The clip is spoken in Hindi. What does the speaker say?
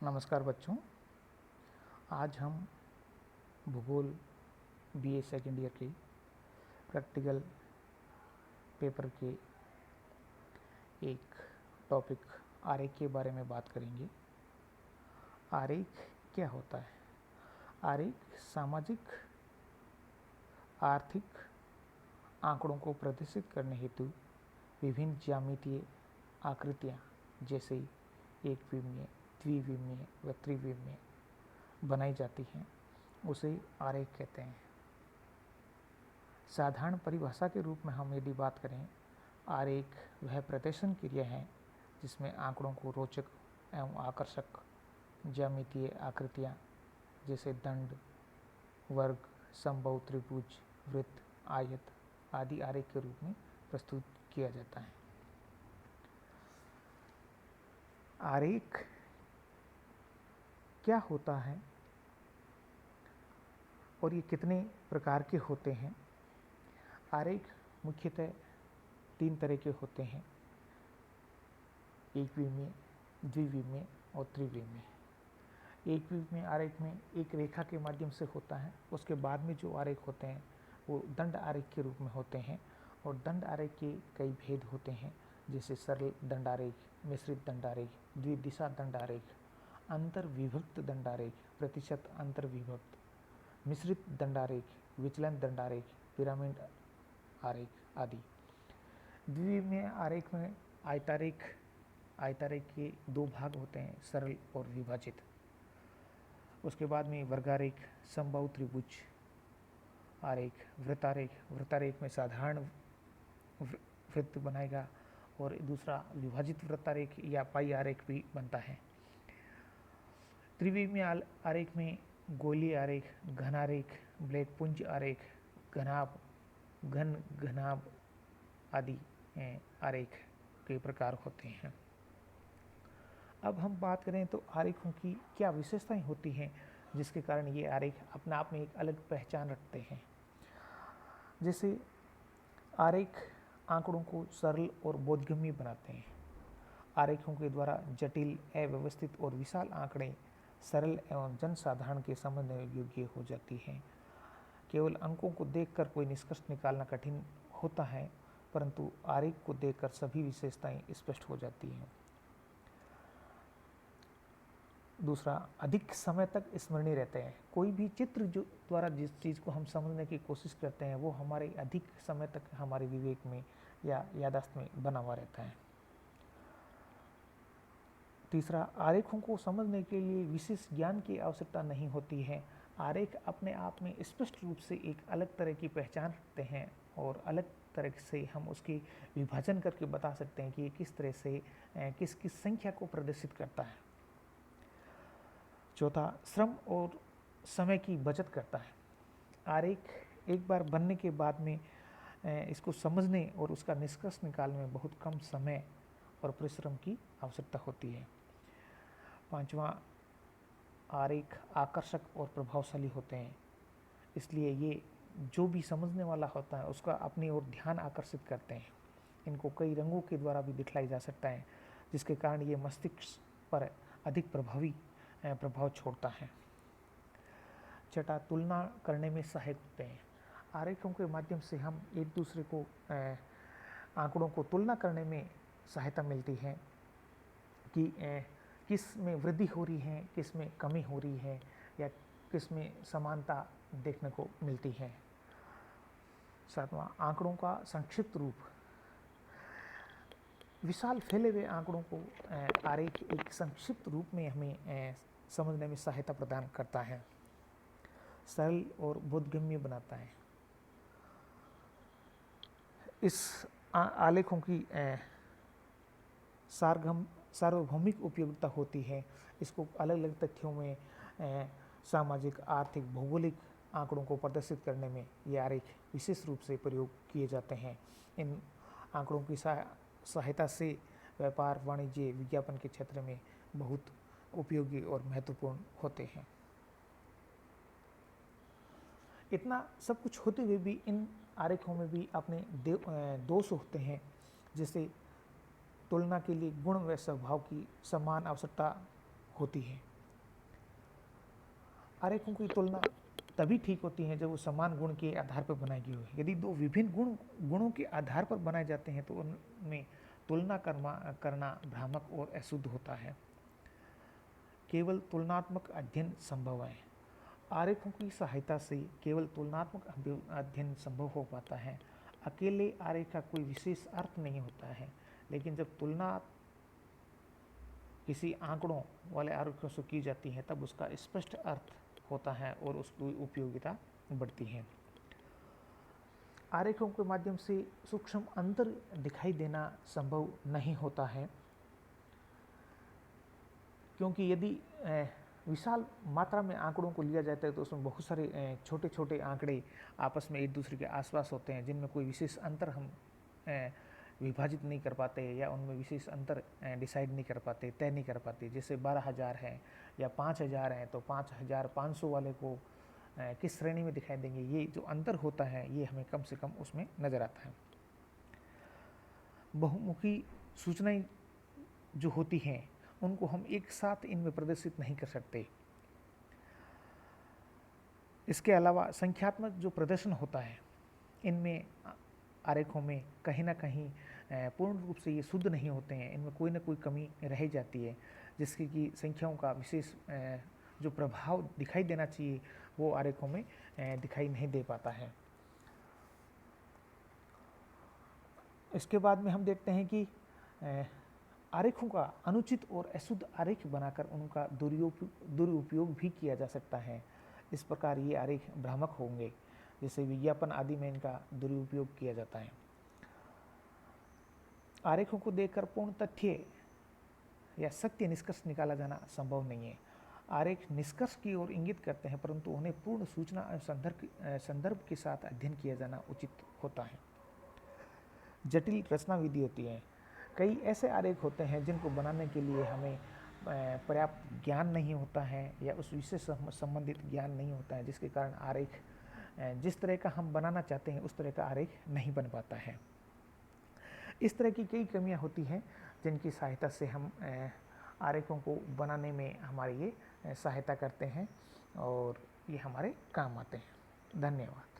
नमस्कार बच्चों। आज हम भूगोल बीए सेकेंड ईयर के प्रैक्टिकल पेपर के एक टॉपिक आरेख के बारे में बात करेंगे। आरेख क्या होता है? आरेख सामाजिक आर्थिक आंकड़ों को प्रदर्शित करने हेतु विभिन्न ज्यामितीय आकृतियाँ जैसे एक विमीय, द्विविमीय व त्रिविमीय बनाई जाती हैं, उसे आरेख कहते हैं। साधारण परिभाषा के रूप में हम यदि बात करें, आरेख वह प्रदर्शन क्रिया है जिसमें आंकड़ों को रोचक एवं आकर्षक ज्यामितीय आकृतियाँ जैसे दंड, वर्ग, समबाहु त्रिभुज, वृत्त, आयत आदि आरेख के रूप में प्रस्तुत किया जाता है। आरेख क्या होता है और ये कितने प्रकार के होते हैं? आरेख मुख्यतः तीन तरह के होते हैं: एक विमीय, द्विविमीय और त्रिविमीय। एक विमीय आरेख में एक रेखा के माध्यम से होता है। उसके बाद में जो आरेख होते हैं वो दंड आरेख के रूप में होते हैं, और दंड आरेख के कई भेद होते हैं, जैसे सरल दंडारेख, मिश्रित दंडारेख, द्विदिशा दंडारेख, अंतर विभक्त दंडारेख, प्रतिशत अंतर विभक्त, मिश्रित दंडारेख, विचलन दंडारेख, पिरामिड आरेख आदि। द्विविमीय आरेख में आयतारेख के दो भाग होते हैं, सरल और विभाजित। उसके बाद में वर्गारेख, समबाहु त्रिभुज आरेख, वृत्तारेख में साधारण वृत्त बनाएगा, और दूसरा विभाजित वृत्तारेख या पाई आरेख भी बनता है। त्रिविमीय आरेख में गोली आरेख, घनारेख, ब्लैक पुंज आरेख, घनाभ आदि आरेख के प्रकार होते हैं। अब हम बात करें तो आरेखों की क्या विशेषताएं होती हैं जिसके कारण ये आरेख अपने आप में एक अलग पहचान रखते हैं। जैसे आरेख आंकड़ों को सरल और बोधगम्य बनाते हैं। आरेखों के द्वारा जटिल, अव्यवस्थित और विशाल आंकड़े सरल एवं जनसाधारण के समझने योग्य हो जाती हैं। केवल अंकों को देखकर कोई निष्कर्ष निकालना कठिन होता है, परंतु आरेख को देखकर सभी विशेषताएं स्पष्ट हो जाती हैं। दूसरा, अधिक समय तक स्मरणीय रहते हैं। कोई भी चित्र जो द्वारा जिस चीज़ को हम समझने की कोशिश करते हैं वो हमारे अधिक समय तक हमारे विवेक में या याददाश्त में बना हुआ रहता है। तीसरा, आरेखों को समझने के लिए विशेष ज्ञान की आवश्यकता नहीं होती है। आरेख अपने आप में स्पष्ट रूप से एक अलग तरह की पहचान रखते हैं, और अलग तरह से हम उसकी विभाजन करके बता सकते हैं कि ये किस तरह से किस किस संख्या को प्रदर्शित करता है। चौथा, श्रम और समय की बचत करता है। आरेख एक बार बनने के बाद में इसको समझने और उसका निष्कर्ष निकालने में बहुत कम समय और परिश्रम की आवश्यकता होती है। पांचवा, आरेख आकर्षक और प्रभावशाली होते हैं, इसलिए ये जो भी समझने वाला होता है उसका अपनी ओर ध्यान आकर्षित करते हैं। इनको कई रंगों के द्वारा भी दिखलाई जा सकता है, जिसके कारण ये मस्तिष्क पर अधिक प्रभावी प्रभाव छोड़ता है। छठा, तुलना करने में सहायक होते हैं। आरेखों के माध्यम से हम एक दूसरे को आंकड़ों को तुलना करने में सहायता मिलती है कि किस में वृद्धि हो रही है, किस में कमी हो रही है, या किस में समानता देखने को मिलती है। सातवां, आंकड़ों का संक्षिप्त रूप। विशाल फैले हुए आंकड़ों को आरेख एक संक्षिप्त रूप में हमें समझने में सहायता प्रदान करता है, सरल और बोधगम्य बनाता है। इस आलेखों की सार्वभौमिक उपयोगिता होती है। इसको अलग अलग तथ्यों में सामाजिक, आर्थिक, भौगोलिक आंकड़ों को प्रदर्शित करने में ये आरेख विशेष रूप से प्रयोग किए जाते हैं। इन आंकड़ों की सहायता से व्यापार, वाणिज्य, विज्ञापन के क्षेत्र में बहुत उपयोगी और महत्वपूर्ण होते हैं। इतना सब कुछ होते हुए भी इन आरेखों में भी अपने दोष होते हैं, जैसे तुलना के लिए गुण व स्वभाव की समान आवश्यकता होती है। आरेखों की तुलना तभी ठीक होती है जब वो समान गुण के आधार पर बनाई गई हो। यदि दो विभिन्न गुणों के आधार पर बनाए जाते हैं तो उनमें तुलना करना भ्रामक और अशुद्ध होता है। केवल तुलनात्मक अध्ययन संभव है। आरेखों की सहायता से केवल तुलनात्मक अध्ययन संभव हो पाता है। अकेले आरेख का कोई विशेष अर्थ नहीं होता है, लेकिन जब तुलना किसी आंकड़ों वाले आरेखों से की जाती है तब उसका स्पष्ट अर्थ होता है और उसकी उपयोगिता बढ़ती है। आरेखों के माध्यम से सूक्ष्म अंतर दिखाई देना संभव नहीं होता है, क्योंकि यदि विशाल मात्रा में आंकड़ों को लिया जाता है तो उसमें बहुत सारे छोटे छोटे आंकड़े आपस में एक दूसरे के आसपास होते हैं, जिनमें कोई विशेष अंतर हम विभाजित नहीं कर पाते या उनमें विशेष अंतर डिसाइड नहीं कर पाते, तय नहीं कर पाते। जैसे 12,000 है या 5,000 है तो 5,500 वाले को किस श्रेणी में दिखाई देंगे, ये जो अंतर होता है ये हमें कम से कम उसमें नज़र आता है। बहुमुखी सूचनाएं जो होती हैं उनको हम एक साथ इनमें प्रदर्शित नहीं कर सकते। इसके अलावा संख्यात्मक जो प्रदर्शन होता है इनमें आरेखों में कहीं ना कहीं पूर्ण रूप से ये शुद्ध नहीं होते हैं, इनमें कोई ना कोई कमी रह जाती है, जिसकी कि संख्याओं का विशेष जो प्रभाव दिखाई देना चाहिए वो आरेखों में दिखाई नहीं दे पाता है। इसके बाद में हम देखते हैं कि आरेखों का अनुचित और अशुद्ध आरेख बनाकर उनका दुरुपयोग भी किया जा सकता है। इस प्रकार ये आरेख भ्रामक होंगे, जैसे विज्ञापन आदि में इनका दुरुपयोग किया जाता है। आरेखों को देखकर पूर्ण तथ्य या सत्य निष्कर्ष निकाला जाना संभव नहीं है। आरेख निष्कर्ष की ओर इंगित करते हैं, परंतु उन्हें पूर्ण सूचना और संदर्भ के साथ अध्ययन किया जाना उचित होता है। जटिल रचना विधि होती है। कई ऐसे आरेख होते हैं जिनको बनाने के लिए हमें पर्याप्त ज्ञान नहीं होता है या उस विषय से संबंधित ज्ञान नहीं होता है, जिसके कारण आरेख जिस तरह का हम बनाना चाहते हैं उस तरह का आरेख नहीं बन पाता है। इस तरह की कई कमियां होती हैं जिनकी सहायता से हम आरेखों को बनाने में हमारी ये सहायता करते हैं और ये हमारे काम आते हैं। धन्यवाद।